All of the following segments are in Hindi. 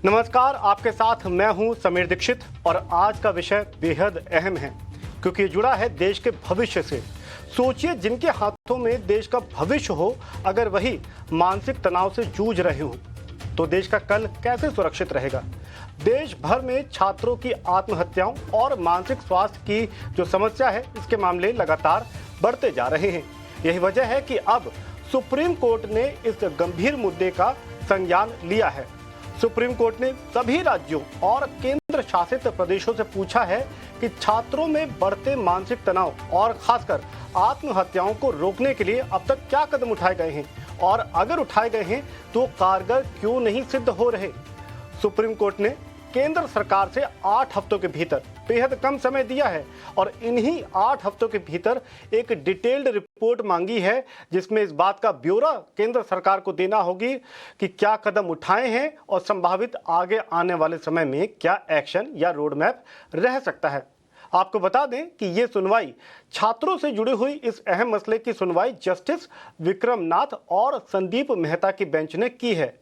नमस्कार, आपके साथ मैं हूं समीर दीक्षित और आज का विषय बेहद अहम है क्योंकि ये जुड़ा है देश के भविष्य से। सोचिए, जिनके हाथों में देश का भविष्य हो, अगर वही मानसिक तनाव से जूझ रहे हो तो देश का कल कैसे सुरक्षित रहेगा। देश भर में छात्रों की आत्महत्याओं और मानसिक स्वास्थ्य की जो समस्या है, इसके मामले लगातार बढ़ते जा रहे हैं। यही वजह है कि अब सुप्रीम कोर्ट ने इस गंभीर मुद्दे का संज्ञान लिया है। सुप्रीम कोर्ट ने सभी राज्यों और केंद्र शासित प्रदेशों से पूछा है कि छात्रों में बढ़ते मानसिक तनाव और खासकर आत्महत्याओं को रोकने के लिए अब तक क्या कदम उठाए गए हैं और अगर उठाए गए हैं तो कारगर क्यों नहीं सिद्ध हो रहे। सुप्रीम कोर्ट ने केंद्र सरकार से 8 हफ्तों के भीतर बेहद कम समय दिया है और इन्हीं 8 हफ्तों के भीतर एक डिटेल्ड रिपोर्ट मांगी है जिसमें इस बात का ब्यौरा केंद्र सरकार को देना होगी कि क्या कदम उठाए हैं और संभावित आगे आने वाले समय में क्या एक्शन या रोड मैप रह सकता है। आपको बता दें कि ये सुनवाई छात्रों से जुड़ी हुई इस अहम मसले की सुनवाई जस्टिस विक्रम नाथ और संदीप मेहता की बेंच ने की है।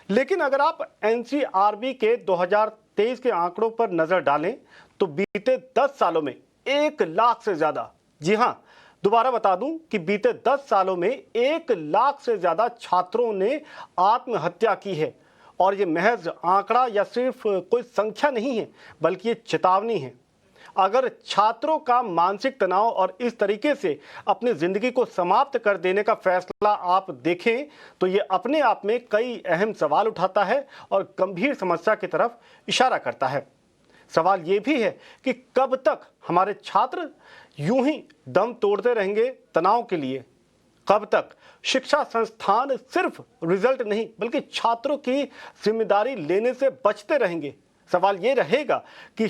लेकिन अगर आप एनसीआरबी के 2023 के आंकड़ों पर नजर डालें तो बीते 10 सालों में 1 लाख से ज्यादा, जी हां, दोबारा बता दूं कि बीते 10 सालों में 1 लाख से ज्यादा छात्रों ने आत्महत्या की है। और ये महज आंकड़ा या सिर्फ कोई संख्या नहीं है, बल्कि ये चेतावनी है। अगर छात्रों का मानसिक तनाव और इस तरीके से अपनी जिंदगी को समाप्त कर देने का फैसला आप देखें तो ये अपने आप में कई अहम सवाल उठाता है और गंभीर समस्या की तरफ इशारा करता है। सवाल ये भी है कि कब तक हमारे छात्र यूं ही दम तोड़ते रहेंगे तनाव के लिए। कब तक शिक्षा संस्थान सिर्फ रिजल्ट नहीं बल्कि छात्रों की जिम्मेदारी लेने से बचते रहेंगे। सवाल ये रहेगा कि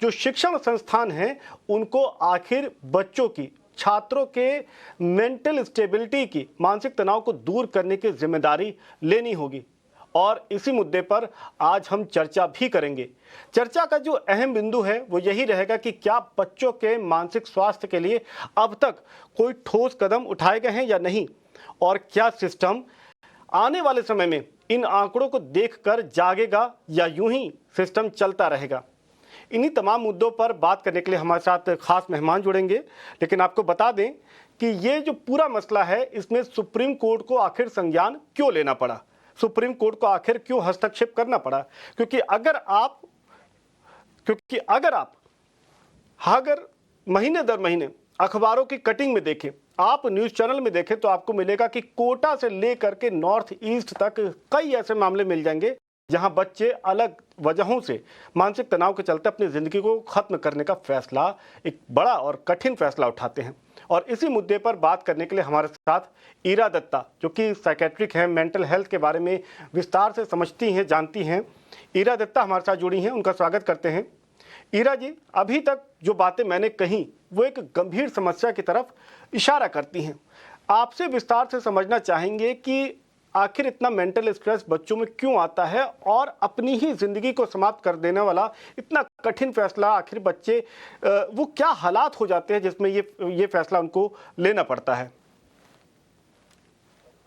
जो शिक्षण संस्थान हैं उनको आखिर बच्चों की, छात्रों के मेंटल स्टेबिलिटी की, मानसिक तनाव को दूर करने की जिम्मेदारी लेनी होगी। और इसी मुद्दे पर आज हम चर्चा भी करेंगे। चर्चा का जो अहम बिंदु है वो यही रहेगा कि क्या बच्चों के मानसिक स्वास्थ्य के लिए अब तक कोई ठोस कदम उठाए गए हैं या नहीं, और क्या सिस्टम आने वाले समय में इन आंकड़ों को देखकर जागेगा या यूं ही सिस्टम चलता रहेगा। इन्हीं तमाम मुद्दों पर बात करने के लिए हमारे साथ खास मेहमान जुड़ेंगे। लेकिन आपको बता दें कि ये जो पूरा मसला है, इसमें सुप्रीम कोर्ट को आखिर संज्ञान क्यों लेना पड़ा, सुप्रीम कोर्ट को आखिर क्यों हस्तक्षेप करना पड़ा। क्योंकि अगर महीने दर महीने अखबारों की कटिंग में देखें, आप न्यूज़ चैनल में देखें तो आपको मिलेगा कि कोटा से लेकर के नॉर्थ ईस्ट तक कई ऐसे मामले मिल जाएंगे जहां बच्चे अलग वजहों से मानसिक तनाव के चलते अपनी जिंदगी को खत्म करने का फैसला, एक बड़ा और कठिन फैसला उठाते हैं। और इसी मुद्दे पर बात करने के लिए हमारे साथ ईरा दत्ता, जो कि साइकेट्रिक हैं, मेंटल हेल्थ के बारे में विस्तार से समझती हैं, जानती हैं। ईरा दत्ता हमारे साथ जुड़ी हैं, उनका स्वागत करते हैं। ईरा जी, अभी तक जो बातें मैंने कही वो एक गंभीर समस्या की तरफ इशारा करती हैं। आपसे विस्तार से समझना चाहेंगे कि आखिर इतना मेंटल स्ट्रेस बच्चों में क्यों आता है और अपनी ही जिंदगी को समाप्त कर देने वाला इतना कठिन फैसला आखिर बच्चे वो क्या हालात हो जाते हैं जिसमें ये फैसला उनको लेना पड़ता है।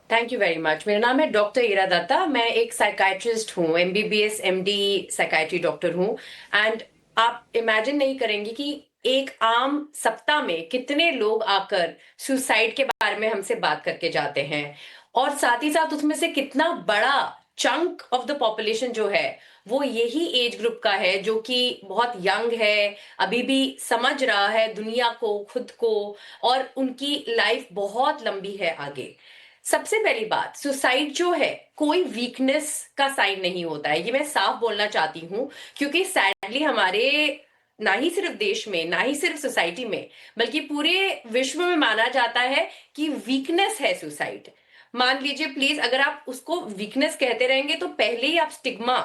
Thank you very much. मेरा नाम है डॉक्टर ईरा दत्ता। मैं एक साइकाइट्रिस्ट हूँ, एमबीबीएस एमडी साइकाइट्री डॉक्टर हूँ। एंड आप इमेजिन नहीं करेंगे कि एक आम सप्ताह में कितने लोग आकर सुसाइड के बारे में हमसे बात करके जाते हैं, और साथ ही साथ उसमें से कितना बड़ा चंक ऑफ द पॉपुलेशन जो है वो यही एज ग्रुप का है, जो कि बहुत यंग है, अभी भी समझ रहा है दुनिया को, खुद को, और उनकी लाइफ बहुत लंबी है आगे। सबसे पहली बात, सुसाइड जो है कोई वीकनेस का साइन नहीं होता है, ये मैं साफ बोलना चाहती हूँ। क्योंकि सैडली हमारे ना ही सिर्फ देश में, ना ही सिर्फ सोसाइटी में, बल्कि पूरे विश्व में माना जाता है कि वीकनेस है सुसाइड। मान लीजिए प्लीज, अगर आप उसको वीकनेस कहते रहेंगे तो पहले ही आप स्टिग्मा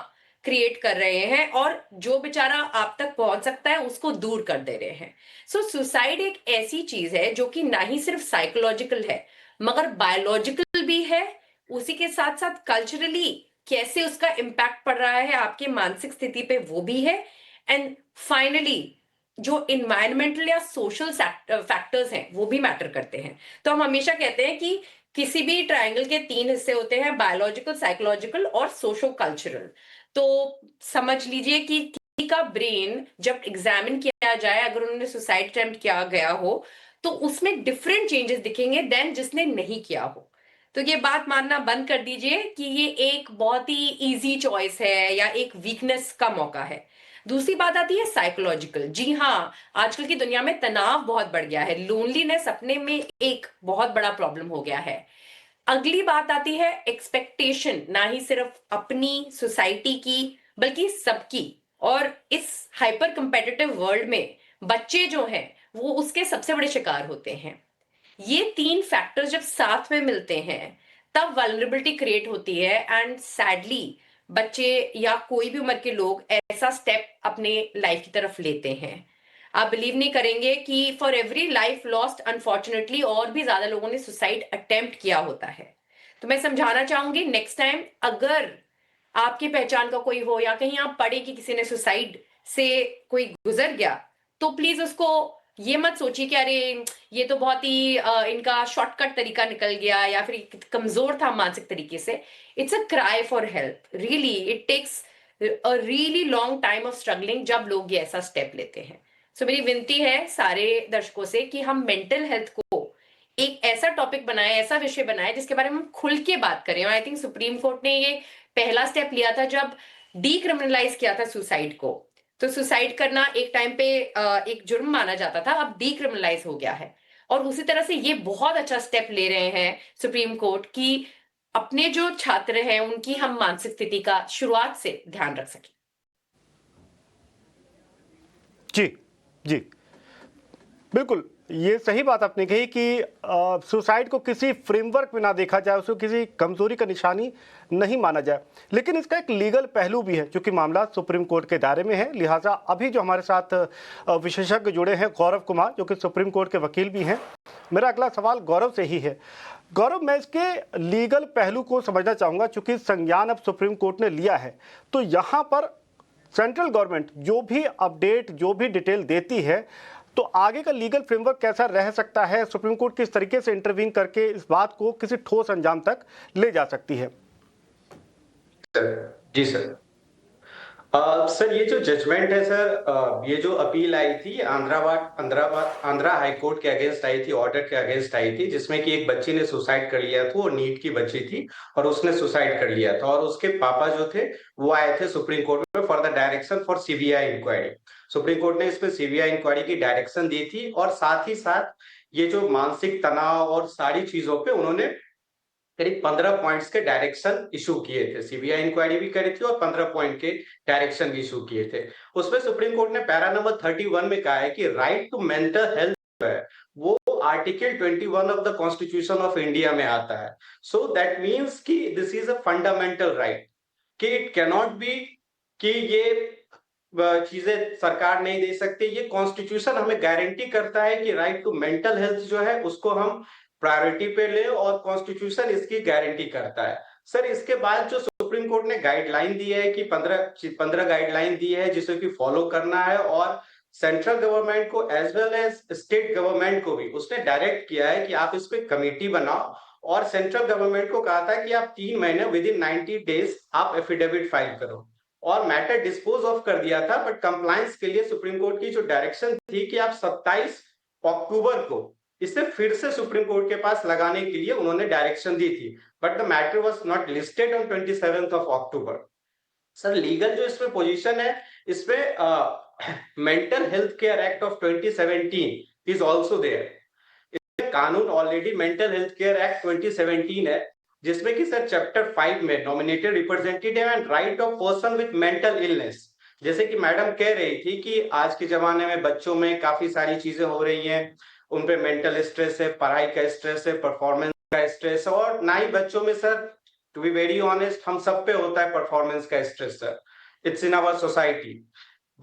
क्रिएट कर रहे हैं और जो बेचारा आप तक पहुंच सकता है उसको दूर कर दे रहे हैं। सो सुसाइड एक ऐसी चीज है जो कि ना ही सिर्फ साइकोलॉजिकल है मगर बायोलॉजिकल भी है। उसी के साथ साथ कल्चरली कैसे उसका इम्पैक्ट पड़ रहा है आपके मानसिक स्थिति पे, वो भी है। एंड फाइनली जो इन्वायरमेंटल या सोशल फैक्टर्स हैं वो भी मैटर करते हैं। तो हम हमेशा कहते हैं कि किसी भी ट्रायंगल के 3 हिस्से होते हैं, बायोलॉजिकल, साइकोलॉजिकल और सोशो कल्चरल। तो समझ लीजिए कि किसी का ब्रेन जब एग्जामिन किया जाए, अगर उन्होंने सुसाइड अटेम्प्ट किया गया हो तो उसमें डिफरेंट चेंजेस दिखेंगे देन जिसने नहीं किया हो। तो ये बात मानना बंद कर दीजिए कि ये एक बहुत ही इजी चॉइस है या एक वीकनेस का मौका है। दूसरी बात आती है साइकोलॉजिकल। जी हाँ, आजकल की दुनिया में तनाव बहुत बढ़ गया है, लोनलीनेस अपने में एक बहुत बड़ा प्रॉब्लम हो गया है। अगली बात आती है एक्सपेक्टेशन, ना ही सिर्फ अपनी सोसाइटी की बल्कि सबकी। और इस हाइपर कंपेटिटिव वर्ल्ड में बच्चे जो हैं वो उसके सबसे बड़े शिकार होते हैं। ये तीन फैक्टर्स जब साथ में मिलते हैं तब वल्नरेबिलिटी क्रिएट होती है, एंड सैडली बच्चे या कोई भी उम्र के लोग ऐसा स्टेप अपने लाइफ की तरफ लेते हैं। आप बिलीव नहीं करेंगे कि for every life lost unfortunately और भी ज्यादा लोगों ने सुसाइड अटेम्प्ट किया होता है। तो मैं समझाना चाहूंगी, नेक्स्ट टाइम अगर आपकी पहचान का कोई हो या कहीं आप पढ़े कि किसी ने सुसाइड से कोई गुजर गया, तो प्लीज उसको ये मत सोचिए कि अरे ये तो बहुत ही इनका शॉर्टकट तरीका निकल गया या फिर कमजोर था मानसिक तरीके से। It's a cry for help, really it takes a really long time of struggling जब लोग ये ऐसा स्टेप लेते हैं। सो मेरी विनती है सारे दर्शकों से कि हम मेंटल हेल्थ को एक ऐसा टॉपिक बनाए, ऐसा विषय बनाए जिसके बारे में हम खुल के बात करें। और आई थिंक सुप्रीम कोर्ट ने ये पहला स्टेप लिया था जब डीक्रिमिनलाइज किया था सुसाइड को। तो सुसाइड करना एक टाइम पे एक जुर्म माना जाता था, अब डीक्रिमिनलाइज हो गया है। और उसी तरह से ये बहुत अच्छा स्टेप ले रहे हैं सुप्रीम कोर्ट की अपने जो छात्र हैं उनकी हम मानसिक स्थिति का शुरुआत से ध्यान रख सकें। जी जी, बिल्कुल, ये सही बात आपने कही कि सुसाइड को किसी फ्रेमवर्क में ना देखा जाए, उसको किसी कमजोरी का निशानी नहीं माना जाए। लेकिन इसका एक लीगल पहलू भी है, क्योंकि मामला सुप्रीम कोर्ट के दायरे में है। लिहाजा अभी जो हमारे साथ विशेषज्ञ जुड़े हैं गौरव कुमार, जो कि सुप्रीम कोर्ट के वकील भी हैं, मेरा अगला सवाल गौरव से ही है। गौरव, मैं इसके लीगल पहलू को समझना चाहूँगा, चूंकि संज्ञान अब सुप्रीम कोर्ट ने लिया है, तो यहाँ पर सेंट्रल गवर्नमेंट जो भी अपडेट, जो भी डिटेल देती है, तो आगे का लीगल फ्रेमवर्क कैसा रह सकता है? सुप्रीम कोर्ट किस तरीके से इंटरवीन करके इस बात को किसी ठोस अंजाम तक ले जा सकती है? जी सर। सर ये जो जजमेंट है सर, ये जो अपील आई थी आंध्रा हाई कोर्ट के अगेंस्ट आई थी, ऑर्डर के अगेंस्ट आई थी, जिसमें कि एक बच्ची ने सुसाइड कर लिया था। वो नीट की बच्ची थी और उसने सुसाइड कर लिया था, और उसके पापा जो थे वो आए थे सुप्रीम कोर्ट में for the direction for CBI inquiry. Supreme Court ने इसमें सीबीआई इंक्वायरी की डायरेक्शन दी थी, और साथ ही साथ ये जो मानसिक तनाव और सारी चीजों पे उन्होंने करीब 15 पॉइंट्स के डायरेक्शन इशू किए थे। सीबीआई इंक्वायरी भी करी थी और 15 पॉइंट के डायरेक्शन भी इशू किए थे। उसमें सुप्रीम कोर्ट ने पैरा नंबर 31 में कहा है कि राइट टू मेंटल हेल्थ है वो article 21 of the constitution of India में आता है। सो दैट मीन्स कि this is a fundamental right, कि इट कैनॉट बी कि ये चीजें सरकार नहीं दे सकती। ये कॉन्स्टिट्यूशन हमें गारंटी करता है कि राइट टू मेंटल हेल्थ जो है उसको हम प्रायोरिटी पे ले, और कॉन्स्टिट्यूशन इसकी गारंटी करता है। सर इसके बाद जो सुप्रीम कोर्ट ने गाइडलाइन दी है कि 15 गाइडलाइन दी है जिसे कि फॉलो करना है, और सेंट्रल गवर्नमेंट को as well as state government को भी उसने डायरेक्ट किया है कि आप इस पे कमेटी बनाओ, और सेंट्रल गवर्नमेंट को कहा था कि आप 3 महीने विद इन 90 डेज आप एफिडेविट फाइल करो, और मैटर डिस्पोज ऑफ कर दिया था। बट कंप्लायंस के लिए सुप्रीम कोर्ट की जो डायरेक्शन थी कि आप 27 अक्टूबर को इसे फिर से सुप्रीम कोर्ट के पास लगाने के लिए उन्होंने डायरेक्शन दी थी, but the matter was not listed on 27th of October. Sir legal जो इसमें पोजीशन है, इसमें mental health care act of 2017 is also there. कानून already mental health care act 2017 है, जिसमें कि सर चैप्टर 5 में nominated representative and right of person with mental illness, जैसे कि मैडम कह रही थी कि आज के जमाने में बच्चों में काफी सारी चीजें हो रही हैं, उन पे मेंटल स्ट्रेस है, पढ़ाई का स्ट्रेस है, परफॉर्मेंस का स्ट्रेस है, और ना ही बच्चों में sir, to be very honest, हम सब पे होता है परफॉर्मेंस का stress sir, it's in our society.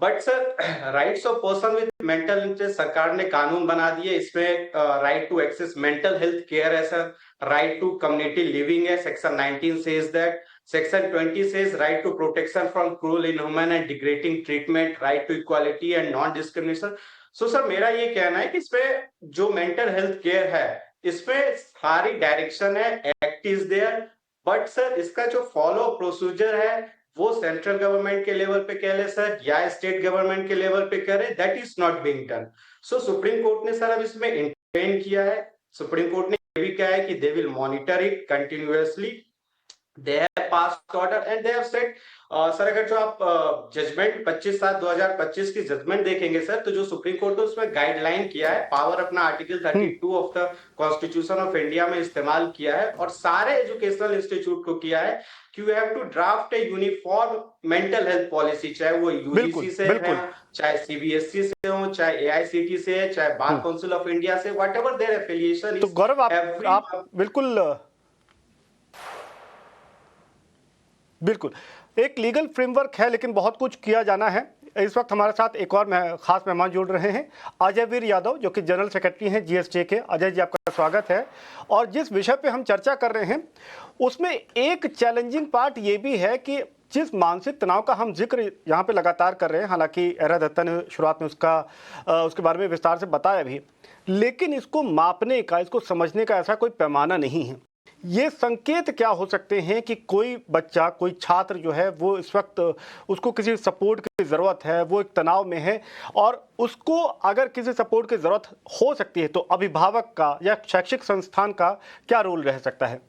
But sir rights of person with mental illness सरकार ने कानून बना दिए, इसमें right to access mental health care है sir, right to community living है, section 19 says that, section 20 says right to protection from cruel, inhuman and degrading treatment, right to equality and non discrimination. So sir मेरा ये कहना है कि इसमें जो मेंटल हेल्थ केयर है इसमें सारी डायरेक्शन है, act is there, but sir इसका जो फॉलो प्रोसीजर है वो सेंट्रल गवर्नमेंट के लेवल पे कह ले सर या स्टेट गवर्नमेंट के लेवल पे करे, that is not being done. So supreme Court ने सर अब इसमें इंटरवेन किया है। सुप्रीम कोर्ट ने ये भी कहा है कि they will monitor it continuously. They have passed order and they have said sir अगर जो आप जजमेंट 25/7/2025 की जजमेंट देखेंगे सर, तो जो सुप्रीम कोर्ट ने उसमें गाइडलाइन किया है, पावर अपना article 32 of the constitution of India में इस्तेमाल किया है और सारे एजुकेशनल इंस्टीट्यूट को किया है कि you have to draft a uniform mental health policy, चाहे वो यूजीसी से है, चाहे सीबीएसई से हो, चाहे एआईसीटी से है, चाहे बार काउंसिल ऑफ इंडिया से, व्हाटएवर देयर एफिलिएशन इज। तो गौरव आप बिल्कुल एक लीगल फ्रेमवर्क है, लेकिन बहुत कुछ किया जाना है। इस वक्त हमारे साथ एक और खास मेहमान जुड़ रहे हैं, अजय वीर यादव, जो कि जनरल सेक्रेटरी हैं जीएसटी के। अजय जी, आपका स्वागत है। और जिस विषय पे हम चर्चा कर रहे हैं उसमें एक चैलेंजिंग पार्ट ये भी है कि जिस मानसिक तनाव का हम जिक्र यहाँ पे लगातार कर रहे हैं, हालांकि इरा दत्ता ने शुरुआत में उसके बारे में विस्तार से बताया भी, लेकिन इसको मापने का, इसको समझने का ऐसा कोई पैमाना नहीं है। ये संकेत क्या हो सकते हैं कि कोई बच्चा, कोई छात्र जो है वो इस वक्त उसको किसी सपोर्ट की ज़रूरत है, वो एक तनाव में है, और उसको अगर किसी सपोर्ट की ज़रूरत हो सकती है तो अभिभावक का या शैक्षिक संस्थान का क्या रोल रह सकता है?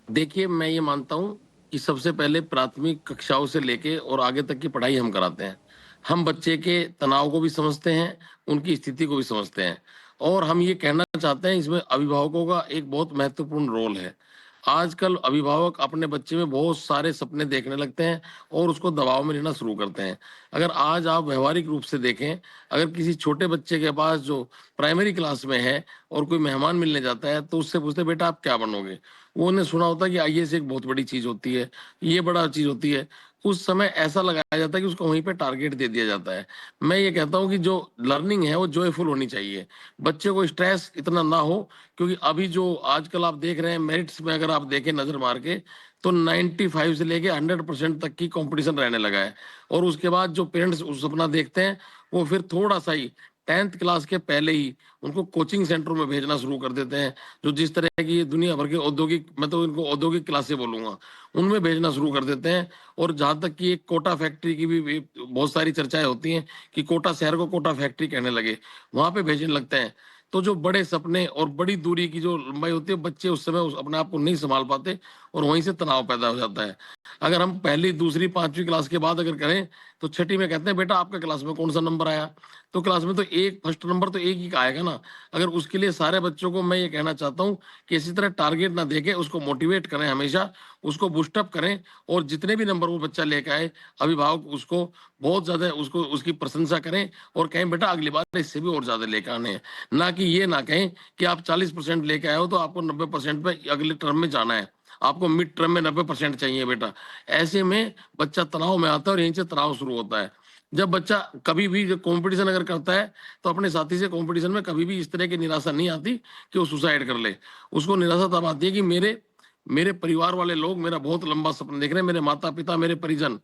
देखिए, मैं ये मानता हूँ कि सबसे पहले प्राथमिक कक्षाओं से लेके और आगे तक की पढ़ाई हम कराते हैं। हम बच्चे के तनाव को भी समझते हैं, उनकी स्थिति को भी समझते हैं, और हम ये कहना चाहते हैं इसमें अभिभावकों का एक बहुत महत्वपूर्ण रोल है। आजकल अभिभावक अपने बच्चे में बहुत सारे सपने देखने लगते हैं और उसको दबाव में लेना शुरू करते हैं। अगर आज आप व्यवहारिक रूप से देखें, अगर किसी छोटे बच्चे के पास जो प्राइमरी क्लास में है और कोई मेहमान मिलने जाता है तो उससे पूछते बेटा आप क्या बनोगे, वो उन्हें सुना होता है कि आईएएस एक बहुत बड़ी चीज होती है, ये बड़ा चीज होती है। उस समय ऐसा लगाया जाता है कि उसको वहीं पे टारगेट दे दिया जाता है। मैं ये कहता हूँ कि जो लर्निंग है वो जॉयफुल होनी चाहिए, बच्चे को स्ट्रेस इतना ना हो, क्योंकि अभी जो आजकल आप देख रहे हैं मेरिट्स में, अगर आप देखें नजर मार के, तो 95 से लेके 100% तक की कंपटीशन रहने लगा है। और उसके बाद जो पेरेंट्स उस सपना देखते हैं वो फिर थोड़ा सा ही 10th क्लास के पहले ही उनको कोचिंग सेंटरों में भेजना शुरू कर देते हैं, जो जिस तरह की दुनिया भर के औद्योगिक, मैं तो इनको औद्योगिक क्लासें बोलूंगा, उनमें भेजना शुरू कर देते हैं। और जहां तक कि एक कोटा फैक्ट्री की भी बहुत सारी चर्चाएं होती हैं कि कोटा शहर को कोटा फैक्ट्री कहने लगे, वहां पे भेजने लगते हैं। तो जो बड़े सपने और बड़ी दूरी की जो लंबाई होती है, बच्चे उस समय अपने आप को नहीं संभाल पाते और वहीं से तनाव पैदा हो जाता है। अगर हम पहली, दूसरी, 5वीं क्लास के बाद अगर करें तो 6ठी में कहते हैं बेटा आपका क्लास में कौन सा नंबर आया, तो क्लास में तो फर्स्ट नंबर तो एक ही का आएगा ना। अगर उसके लिए सारे बच्चों को मैं ये कहना चाहता हूँ कि इसी तरह टारगेट ना देके उसको मोटिवेट करें, हमेशा उसको बूस्टअप करें, और जितने भी नंबर वो बच्चा लेके आए, अभिभावक उसको बहुत ज्यादा उसकी प्रशंसा करें और कहें बेटा अगली बार इससे भी और ज्यादा लेकर आने हैं। ना कि ये ना कहें कि आप 40% लेके आए हो तो आपको 90% पे अगले टर्म में जाना है, आपको मिड टर्म में 90% चाहिए बेटा। ऐसे में बच्चा तनाव में आता है और यहीं से तनाव शुरू होता है। जब बच्चा कभी भी कंपटीशन अगर करता है तो अपने साथी से कंपटीशन में कभी भी इस तरह की निराशा नहीं आती कि वो सुसाइड कर ले। उसको निराशा तब आती है कि मेरे परिवार वाले लोग मेरा बहुत लंबा सपना देख रहे हैं, मेरे माता पिता, मेरे परिजन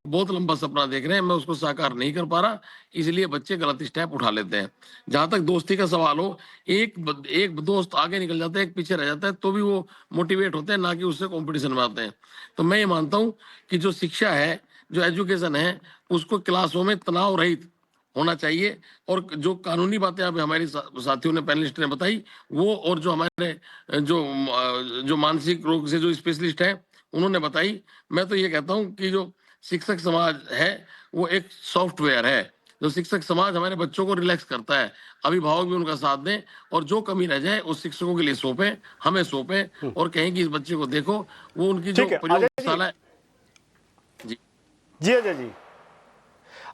बहुत लंबा सपना देख रहे हैं, मैं उसको साकार नहीं कर पा रहा, इसलिए बच्चे गलत स्टेप उठा लेते हैं। जहां तक दोस्ती का सवाल हो, एक दोस्त आगे निकल जाता है, एक पीछे रह जाता है, तो भी वो मोटिवेट होते हैं, ना कि उससे कंपटीशन में आते हैं। तो मैं ये मानता हूँ कि जो शिक्षा है, जो एजुकेशन है, उसको क्लासों में तनाव रहित होना चाहिए। और जो कानूनी बातें अब हमारे साथियों ने, पैनलिस्ट ने बताई, वो और जो हमारे जो मानसिक रोग से जो स्पेशलिस्ट है उन्होंने बताई, मैं तो ये कहता हूँ कि जो शिक्षक समाज है वो एक सॉफ्टवेयर है, जो शिक्षक समाज हमारे बच्चों को रिलैक्स करता है। अभिभावक भी उनका साथ दें और जो कमी रह जाए उस शिक्षकों के लिए सौंपें, हमें सौंपें, और कहें कि इस बच्चे को देखो, वो उनकी जो प्रयोगशाला। जी अजय जी,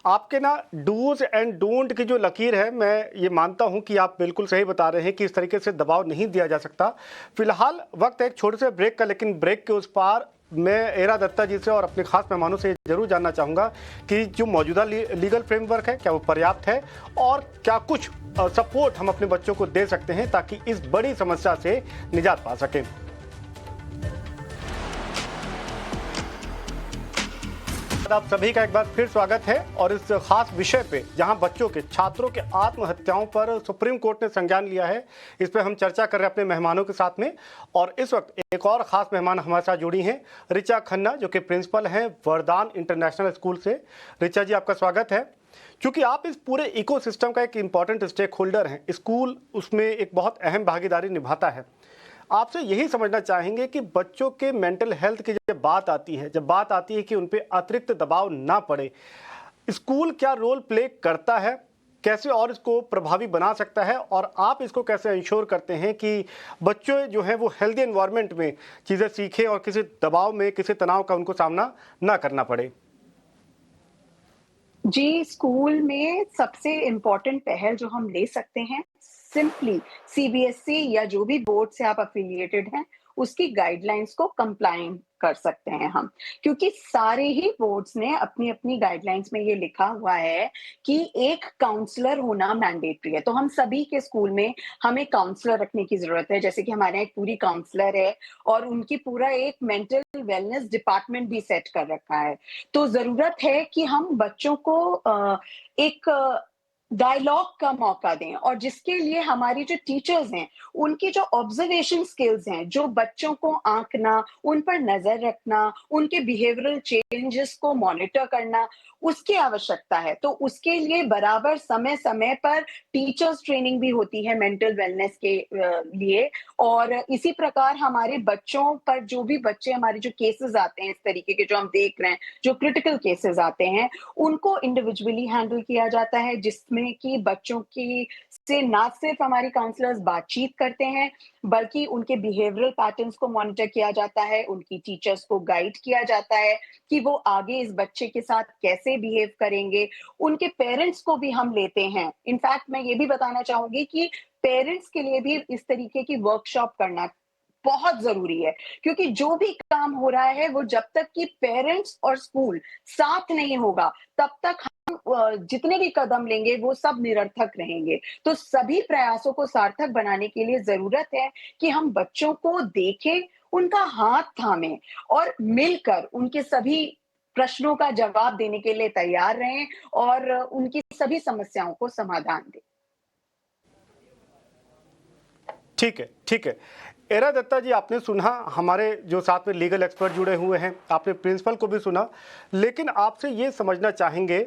आपके ना डूज एंड डोंट की जो लकीर है, मैं ये मानता हूं कि आप बिल्कुल सही बता रहे हैं कि इस तरीके से दबाव नहीं दिया जा सकता। फिलहाल वक्त है एक छोटे से ब्रेक का, लेकिन ब्रेक के उस पार मैं इरा दत्ता जी से और अपने खास मेहमानों से जरूर जानना चाहूँगा कि जो मौजूदा लीगल फ्रेमवर्क है क्या वो पर्याप्त है, और क्या कुछ सपोर्ट हम अपने बच्चों को दे सकते हैं ताकि इस बड़ी समस्या से निजात पा सकें। बाद आप सभी का एक बार फिर स्वागत है और इस खास विषय पे जहां बच्चों के छात्रों के आत्महत्याओं पर सुप्रीम कोर्ट ने संज्ञान लिया है, इस पे हम चर्चा कर रहे हैं अपने मेहमानों के साथ में। और इस वक्त एक और खास मेहमान हमारे साथ जुड़ी हैं, ऋचा खन्ना, जो कि प्रिंसिपल हैं वरदान इंटरनेशनल स्कूल से। ऋचा जी, आपका स्वागत है। क्योंकि आप इस पूरे इकोसिस्टम का एक इम्पॉर्टेंट स्टेक होल्डर हैं, स्कूल उसमें एक बहुत अहम भागीदारी निभाता है। आपसे यही समझना चाहेंगे कि बच्चों के मेंटल हेल्थ की जब बात आती है कि उन पे अतिरिक्त दबाव ना पड़े, स्कूल क्या रोल प्ले करता है, कैसे और इसको प्रभावी बना सकता है, और आप इसको कैसे इंश्योर करते हैं कि बच्चों जो हैं वो हेल्दी एनवायरनमेंट में चीज़ें सीखें और किसी दबाव में, किसी तनाव का उनको सामना ना करना पड़े। जी, स्कूल में सबसे इम्पोर्टेंट पहल जो हम ले सकते हैं, सिंपली सीबीएसई या जो भी बोर्ड से आप एफिलिएटेड हैं, उसकी गाइडलाइंस को कंप्लाइंट कर सकते हैं हम। क्योंकि सारे ही बोर्ड्स ने अपनी-अपनी गाइडलाइंस में ये लिखा हुआ है कि एक काउंसलर होना मैंडेटरी है। तो हम सभी के स्कूल में हमें काउंसलर रखने की ज़रूरत है। जैसे कि हमारे यहाँ एक पूरी काउंसलर है और उनकी पूरा एक मेंटल वेलनेस डिपार्टमेंट भी सेट कर रखा है। तो ज़रूरत है कि हम बच्चों को एक डायलॉग का मौका दें और जिसके लिए हमारी जो टीचर्स हैं, उनकी जो ऑब्जर्वेशन स्किल्स हैं, जो बच्चों को आंकना, उन पर नजर रखना, उनके बिहेवियरल चेंजेस को मॉनिटर करना, उसकी आवश्यकता है। तो उसके लिए बराबर समय-समय पर टीचर्स ट्रेनिंग भी होती है मेंटल वेलनेस के लिए। और इसी प्रकार हमारे बच्चों पर जो भी बच्चे हमारे जो केसेस आते हैं इस तरीके के जो हम देख रहे हैं, जो क्रिटिकल केसेस आते हैं, उनको इंडिविजुअली हैंडल किया जाता है, जिसमें कि बच्चों की से ना सिर्फ हमारी काउंसलर्स बातचीत करते हैं, बल्कि उनके बिहेवियरल पैटर्न्स को मॉनिटर किया जाता है, उनकी टीचर्स को गाइड किया जाता है कि वो आगे इस बच्चे के साथ कैसे बिहेव करेंगे। उनके पेरेंट्स को भी हम लेते हैं। इनफैक्ट मैं ये भी बताना चाहूंगी कि पेरेंट्स के लिए भी इस तरीके की वर्कशॉप करना बहुत ज़रूरी है, क्योंकि जो भी काम हो रहा है वो जब तक कि पेरेंट्स और स्कूल साथ नहीं होगा, तब तक हम जितने भी कदम लेंगे वो सब निरर्थक रहेंगे। तो सभी प्रयासों को सार्थक बनाने के लिए ज़रूरत है कि हम बच्चों को देखें, उनका हाथ थामें और मिलकर उनके सभी प्रश्नों का जवाब देने के लिए तैयार रहें और उनकी सभी समस्याओं को समाधान दें। ठीक है। एरा दत्ता जी, आपने सुना, हमारे जो साथ में लीगल एक्सपर्ट जुड़े हुए हैं, आपने प्रिंसिपल को भी सुना, लेकिन आपसे ये समझना चाहेंगे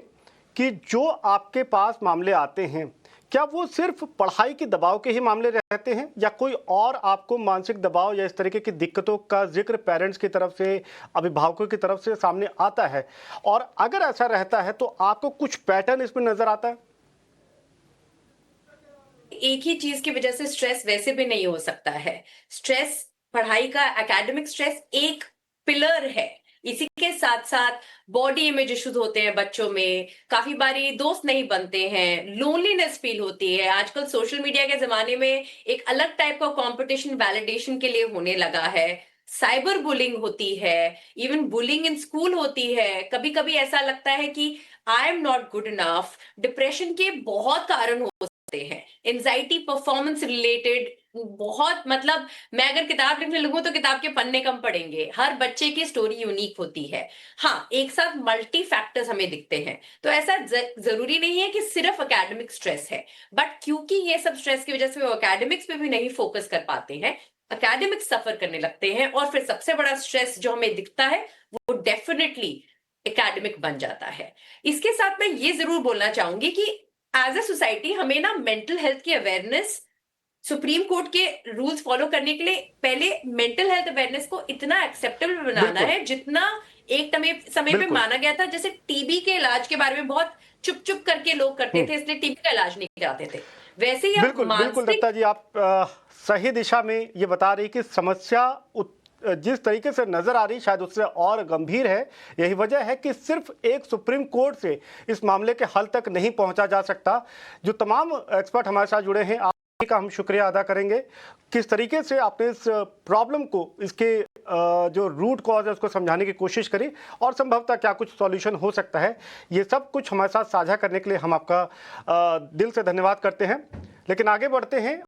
कि जो आपके पास मामले आते हैं, क्या वो सिर्फ पढ़ाई के दबाव के ही मामले रहते हैं या कोई और आपको मानसिक दबाव या इस तरीके की दिक्कतों का जिक्र पेरेंट्स की तरफ से, अभिभावकों की तरफ से सामने आता है? और अगर ऐसा रहता है तो आपको कुछ पैटर्न इसमें नजर आता है? एक ही चीज की वजह से स्ट्रेस वैसे भी नहीं हो सकता है। स्ट्रेस, पढ़ाई का एकेडमिक स्ट्रेस एक पिलर है। इसी के साथ साथ बॉडी इमेज इश्यूज होते हैं बच्चों में, काफी बारी दोस्त नहीं बनते हैं, लोनलीनेस फील होती है। आजकल सोशल मीडिया के जमाने में एक अलग टाइप का कंपटीशन वैलिडेशन के लिए होने लगा है। साइबर बुलिंग होती है, इवन बुलिंग इन स्कूल होती है। कभी कभी ऐसा लगता है कि I am not good enough. Depression के बहुत कारण हो सकते हैं, एंजाइटी, परफॉर्मेंस रिलेटेड बहुत, मतलब मैं अगर किताब लिखने लगूं तो किताब के पन्ने कम पड़ेंगे। हर बच्चे की स्टोरी यूनिक होती है। हाँ, एक साथ मल्टी फैक्टर्स हमें दिखते हैं, तो ऐसा जरूरी नहीं है कि सिर्फ एकेडमिक स्ट्रेस है। बट क्योंकि ये सब स्ट्रेस की वजह से वो एकेडमिक्स पे भी नहीं फोकस कर पाते हैं, एकेडमिक्स सफर करने लगते हैं, और फिर सबसे बड़ा स्ट्रेस जो हमें दिखता है वो डेफिनेटली एकेडमिक बन जाता है। इसके साथ मैं ये जरूर बोलना चाहूंगी कि एज अ सोसाइटी हमें ना मेंटल हेल्थ की अवेयरनेस, सुप्रीम कोर्ट के रूल्स फॉलो करने के लिए पहले मेंटल हेल्थ अवेयरनेस को इतना एक्सेप्टेबल बनाना है जितना एक समय पे माना गया था। जैसे टीबी के इलाज के बारे में बहुत चुप चुप करके लोग करते थे, इसलिए टीबी का इलाज नहीं कराते थे। वैसे ही बिल्कुल दत्ता जी, आप सही दिशा में ये बता रही कि समस्या जिस तरीके से नजर आ रही शायद उससे और गंभीर है। यही वजह है कि सिर्फ एक सुप्रीम कोर्ट से इस मामले के हल तक नहीं पहुंचा जा सकता। जो तमाम एक्सपर्ट हमारे साथ जुड़े हैं, का हम शुक्रिया अदा करेंगे। किस तरीके से आपने इस प्रॉब्लम को, इसके जो रूट कॉज है उसको समझाने की कोशिश करी और संभवतः क्या कुछ सॉल्यूशन हो सकता है, ये सब कुछ हमारे साथ साझा करने के लिए हम आपका दिल से धन्यवाद करते हैं। लेकिन आगे बढ़ते हैं।